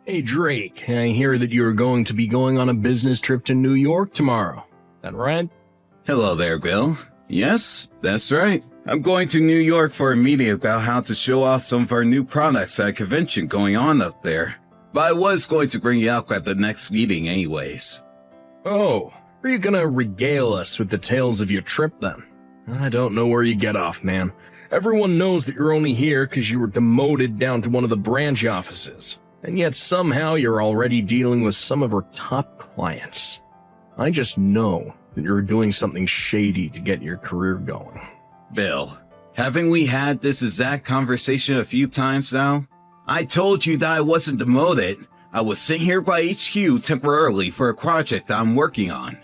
Hey Drake, I hear that you're going to be going on a business trip to New York tomorrow. That right? Hello there, Bill. Yes, that's right. I'm going to New York for a meeting about how to show off some of our new products at a convention going on up there. But I was going to bring you up at the next meeting anyways. Oh, are you gonna regale us with the tales of your trip then? I don't know where you get off, man. Everyone knows that you're only here because you were demoted down to one of the branch offices. And yet somehow you're already dealing with some of our top clients. I just know that you're doing something shady to get your career going. Bill, haven't we had this exact conversation a few times now? I told you that I wasn't demoted. I was sent here by HQ temporarily for a project that I'm working on.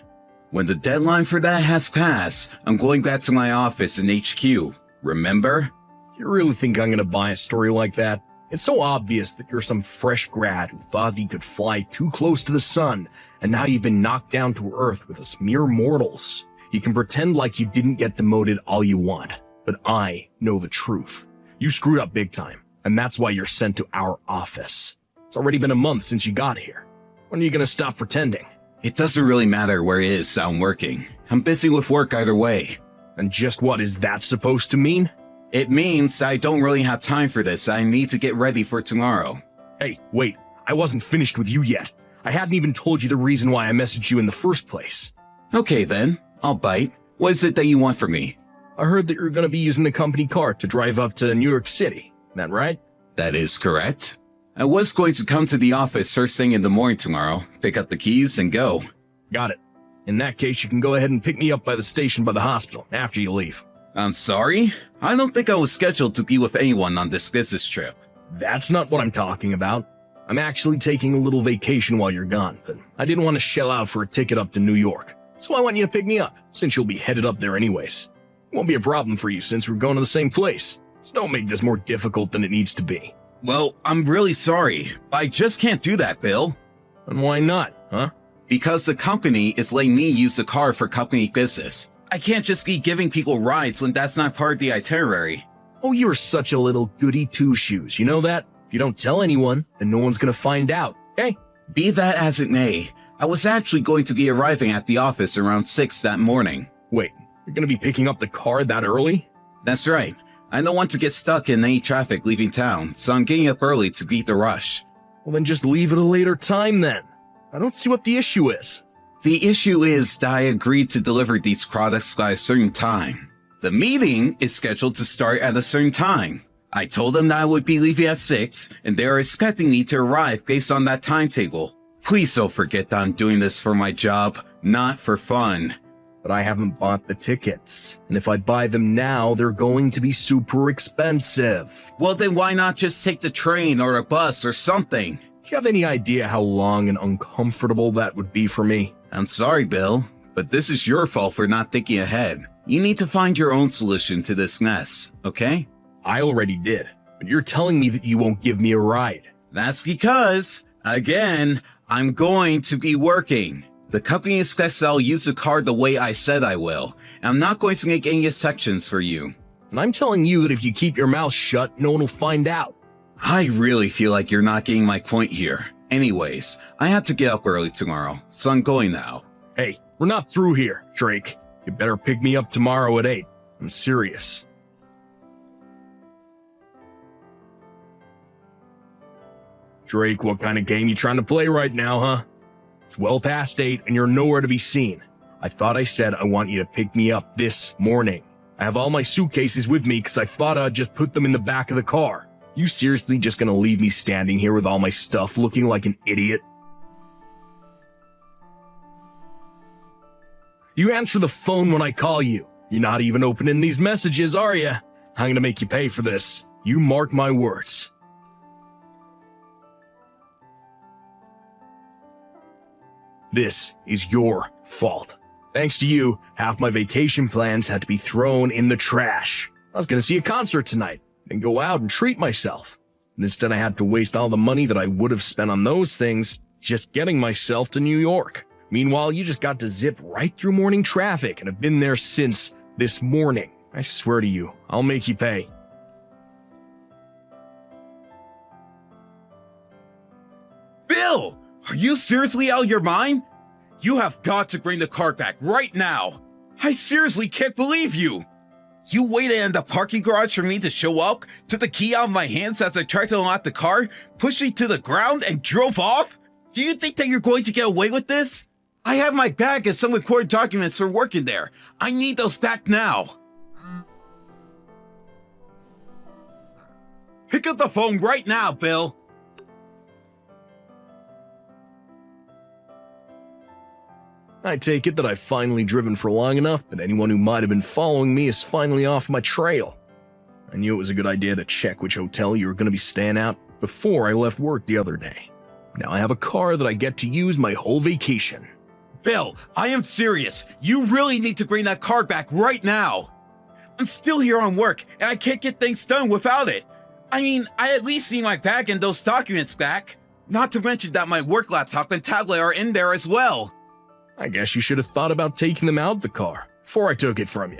When the deadline for that has passed, I'm going back to my office in HQ. Remember? You really think I'm gonna buy a story like that? It's so obvious that you're some fresh grad who thought he could fly too close to the sun, and now you've been knocked down to earth with us mere mortals. You can pretend like you didn't get demoted all you want, but I know the truth. You screwed up big time, and that's why you're sent to our office. It's already been a month since you got here. When are you gonna stop pretending? It doesn't really matter where it is I'm working. I'm busy with work either way. And just what is that supposed to mean? It means I don't really have time for this. I need to get ready for tomorrow. Hey, wait, I wasn't finished with you yet. I hadn't even told you the reason why I messaged you in the first place. Okay then, I'll bite. What is it that you want from me? I heard that you're gonna be using the company car to drive up to New York City. That right? That is correct. I was going to come to the office first thing in the morning tomorrow, pick up the keys, and go. Got it. In that case, you can go ahead and pick me up by the station by the hospital after you leave. I'm sorry? I don't think I was scheduled to be with anyone on this business trip. That's not what I'm talking about. I'm actually taking a little vacation while you're gone, but I didn't want to shell out for a ticket up to New York. So I want you to pick me up, since you'll be headed up there anyways. It won't be a problem for you since we're going to the same place. So don't make this more difficult than it needs to be. Well, I'm really sorry. I just can't do that, Bill. And why not, huh? Because the company is letting me use the car for company business. I can't just be giving people rides when that's not part of the itinerary. Oh, you're such a little goody two-shoes, you know that? If you don't tell anyone, then no one's gonna find out, okay? Be that as it may, I was actually going to be arriving at the office around 6 that morning. Wait, you're gonna be picking up the car that early? That's right. I don't want to get stuck in any traffic leaving town, so I'm getting up early to beat the rush. Well, then just leave it a later time then. I don't see what the issue is. The issue is that I agreed to deliver these products by a certain time. The meeting is scheduled to start at a certain time. I told them that I would be leaving at 6, and they are expecting me to arrive based on that timetable. Please don't forget that I'm doing this for my job, not for fun. But I haven't bought the tickets, and if I buy them now, they're going to be super expensive. Well, then why not just take the train or a bus or something? Do you have any idea how long and uncomfortable that would be for me? I'm sorry, Bill, but this is your fault for not thinking ahead. You need to find your own solution to this mess, okay? I already did, but you're telling me that you won't give me a ride. That's because, again, I'm going to be working. The company expects that I'll use the car the way I said I will, and I'm not going to make any exceptions for you. And I'm telling you that if you keep your mouth shut, no one will find out. I really feel like you're not getting my point here. Anyways, I have to get up early tomorrow, so I'm going now. Hey, we're not through here, Drake. You better pick me up tomorrow at 8. I'm serious. Drake, what kind of game you trying to play right now, huh? It's well past 8 and you're nowhere to be seen. I thought I said I want you to pick me up this morning. I have all my suitcases with me because I thought I'd just put them in the back of the car. You seriously just gonna leave me standing here with all my stuff looking like an idiot? You answer the phone when I call you. You're not even opening these messages, are you? I'm gonna make you pay for this. You mark my words. This is your fault. Thanks to you, half my vacation plans had to be thrown in the trash. I was gonna see a concert tonight and go out and treat myself. And instead I had to waste all the money that I would have spent on those things just getting myself to New York. Meanwhile, you just got to zip right through morning traffic and have been there since this morning. I swear to you, I'll make you pay. Bill, are you seriously out of your mind? You have got to bring the car back right now. I seriously can't believe you. You waited in the parking garage for me to show up, took the key out of my hands as I tried to unlock the car, pushed me to the ground, and drove off? Do you think that you're going to get away with this? I have my bag and some recorded documents for working there. I need those back now. Pick up the phone right now, Bill. I take it that I've finally driven for long enough that anyone who might have been following me is finally off my trail. I knew it was a good idea to check which hotel you were going to be staying at before I left work the other day. Now I have a car that I get to use my whole vacation. Bill, I am serious. You really need to bring that car back right now. I'm still here on work, and I can't get things done without it. I mean, I at least need my bag and those documents back. Not to mention that my work laptop and tablet are in there as well. I guess you should have thought about taking them out the car before I took it from you.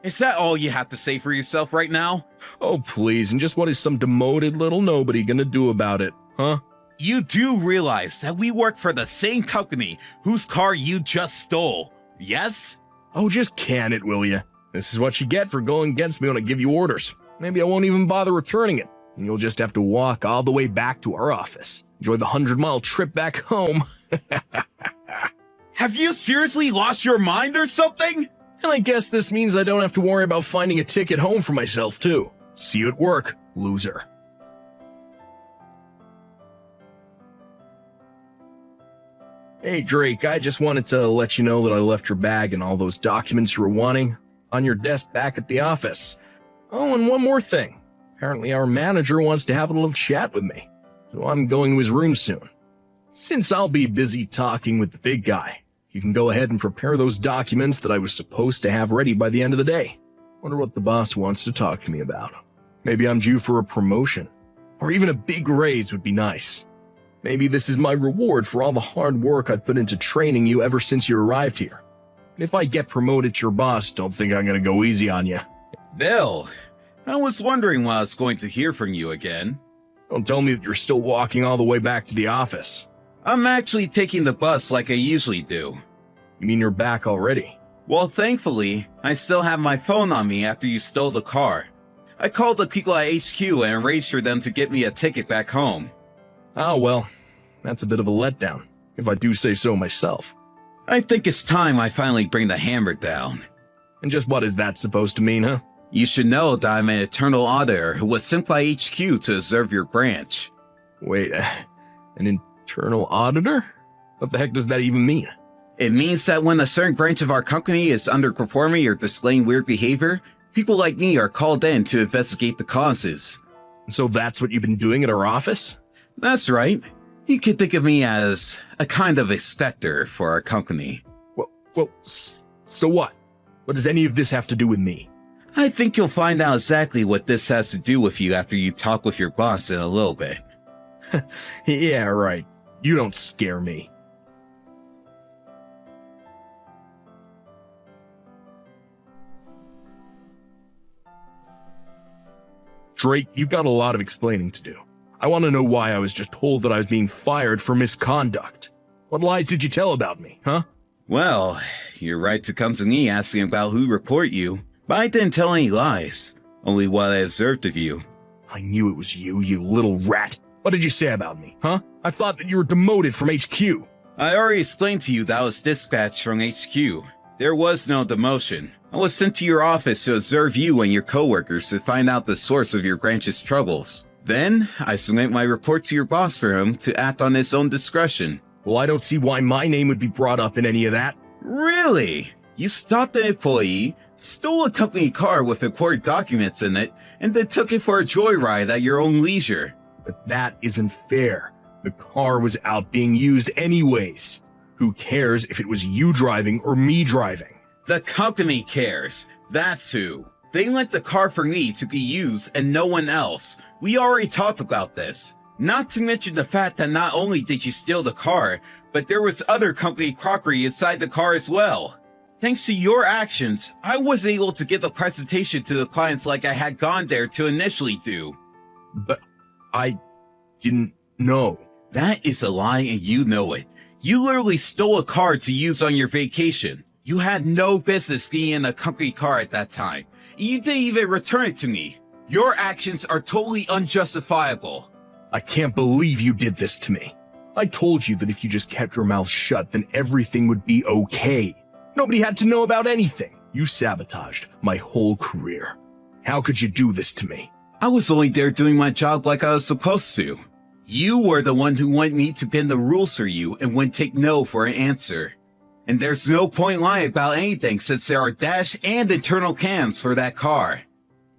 Is that all you have to say for yourself right now? Oh, please, and just what is some demoted little nobody gonna do about it, huh? You do realize that we work for the same company whose car you just stole, yes? Oh, just can it, will you? This is what you get for going against me when I give you orders. Maybe I won't even bother returning it, and you'll just have to walk all the way back to our office. Enjoy the 100-mile trip back home. Have you seriously lost your mind or something? And I guess this means I don't have to worry about finding a ticket home for myself, too. See you at work, loser. Hey, Drake, I just wanted to let you know that I left your bag and all those documents you were wanting on your desk back at the office. Oh, and one more thing. Apparently our manager wants to have a little chat with me, so I'm going to his room soon. Since I'll be busy talking with the big guy, you can go ahead and prepare those documents that I was supposed to have ready by the end of the day. Wonder what the boss wants to talk to me about. Maybe I'm due for a promotion, or even a big raise would be nice. Maybe this is my reward for all the hard work I've put into training you ever since you arrived here. And if I get promoted to your boss, don't think I'm gonna go easy on you. Bill, I was wondering when I was going to hear from you again. Don't tell me that you're still walking all the way back to the office. I'm actually taking the bus like I usually do. You mean you're back already? Well, thankfully, I still have my phone on me after you stole the car. I called the people at HQ and arranged for them to get me a ticket back home. Oh, well, that's a bit of a letdown, if I do say so myself. I think it's time I finally bring the hammer down. And just what is that supposed to mean, huh? You should know that I'm an internal auditor who was sent by HQ to observe your branch. Wait, an internal auditor? What the heck does that even mean? It means that when a certain branch of our company is underperforming or displaying weird behavior, people like me are called in to investigate the causes. So that's what you've been doing at our office? That's right. You could think of me as a kind of inspector for our company. Well, so what? What does any of this have to do with me? I think you'll find out exactly what this has to do with you after you talk with your boss in a little bit. Yeah, right. You don't scare me. Drake, you've got a lot of explaining to do. I want to know why I was just told that I was being fired for misconduct. What lies did you tell about me, huh? Well, you're right to come to me asking about who report you, but I didn't tell any lies, only what I observed of you. I knew it was you, you little rat. What did you say about me, huh? I thought that you were demoted from HQ. I already explained to you that I was dispatched from HQ. There was no demotion. I was sent to your office to observe you and your coworkers to find out the source of your branch's troubles. Then, I submit my report to your boss for him to act on his own discretion. Well, I don't see why my name would be brought up in any of that. Really? You stopped an employee, stole a company car with important documents in it, and then took it for a joyride at your own leisure. But that isn't fair. The car was out being used anyways. Who cares if it was you driving or me driving? The company cares. That's who. They lent the car for me to be used and no one else. We already talked about this. Not to mention the fact that not only did you steal the car, but there was other company crockery inside the car as well. Thanks to your actions, I was able to get the presentation to the clients like I had gone there to initially do. But I didn't know. That is a lie and you know it. You literally stole a car to use on your vacation. You had no business being in a company car at that time. You didn't even return it to me. Your actions are totally unjustifiable. I can't believe you did this to me. I told you that if you just kept your mouth shut, then everything would be okay. Nobody had to know about anything. You sabotaged my whole career. How could you do this to me? I was only there doing my job like I was supposed to. You were the one who wanted me to bend the rules for you and wouldn't take no for an answer. And there's no point lying about anything since there are dash and internal cams for that car.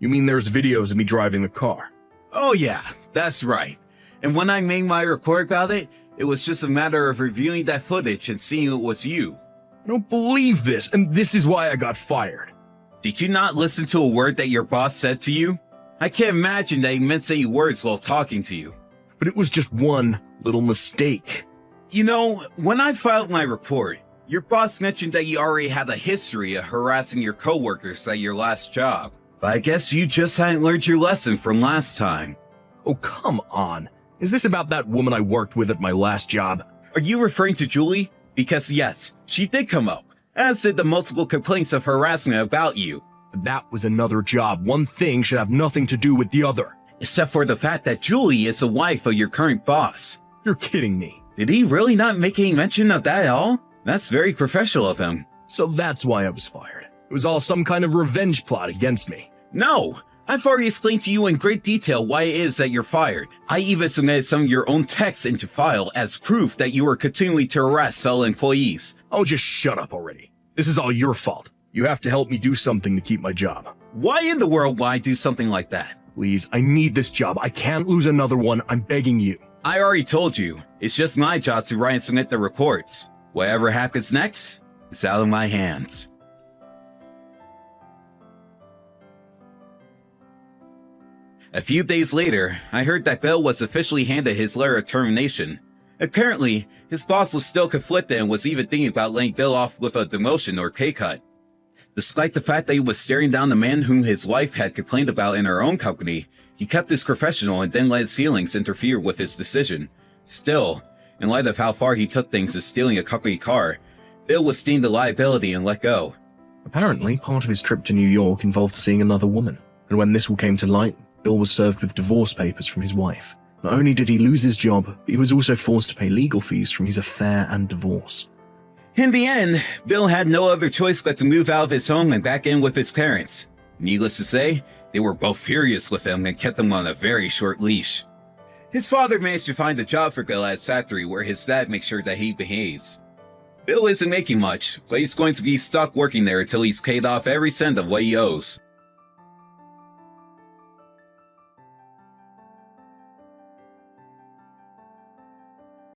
You mean there's videos of me driving the car? Oh yeah, that's right. And when I made my report about it, it was just a matter of reviewing that footage and seeing it was you. I don't believe this, and this is why I got fired. Did you not listen to a word that your boss said to you? I can't imagine that he meant any words while talking to you. But it was just one little mistake. You know, when I filed my report, your boss mentioned that you already had a history of harassing your coworkers at your last job. But I guess you just hadn't learned your lesson from last time. Oh, come on. Is this about that woman I worked with at my last job? Are you referring to Julie? Because yes, she did come up, as did the multiple complaints of harassment about you. That was another job. One thing should have nothing to do with the other. Except for the fact that Julie is the wife of your current boss. You're kidding me. Did he really not make any mention of that at all? That's very professional of him. So that's why I was fired. It was all some kind of revenge plot against me. No! I've already explained to you in great detail why it is that you're fired. I even submitted some of your own texts into file as proof that you were continuing to harass fellow employees. Oh, just shut up already. This is all your fault. You have to help me do something to keep my job. Why in the world would I do something like that? Please, I need this job. I can't lose another one. I'm begging you. I already told you. It's just my job to write and submit the reports. Whatever happens next, it's out of my hands. A few days later, I heard that Bill was officially handed his letter of termination. Apparently, his boss was still conflicted and was even thinking about letting Bill off with a demotion or pay cut. Despite the fact that he was staring down the man whom his wife had complained about in her own company, he kept his professional and didn't let his feelings interfere with his decision. Still, in light of how far he took things as stealing a company car, Bill was deemed a liability and let go. Apparently, part of his trip to New York involved seeing another woman, and when this all came to light, Bill was served with divorce papers from his wife. Not only did he lose his job, but he was also forced to pay legal fees from his affair and divorce. In the end, Bill had no other choice but to move out of his home and back in with his parents. Needless to say, they were both furious with him and kept him on a very short leash. His father managed to find a job for Bill at his factory where his dad makes sure that he behaves. Bill isn't making much, but he's going to be stuck working there until he's paid off every cent of what he owes.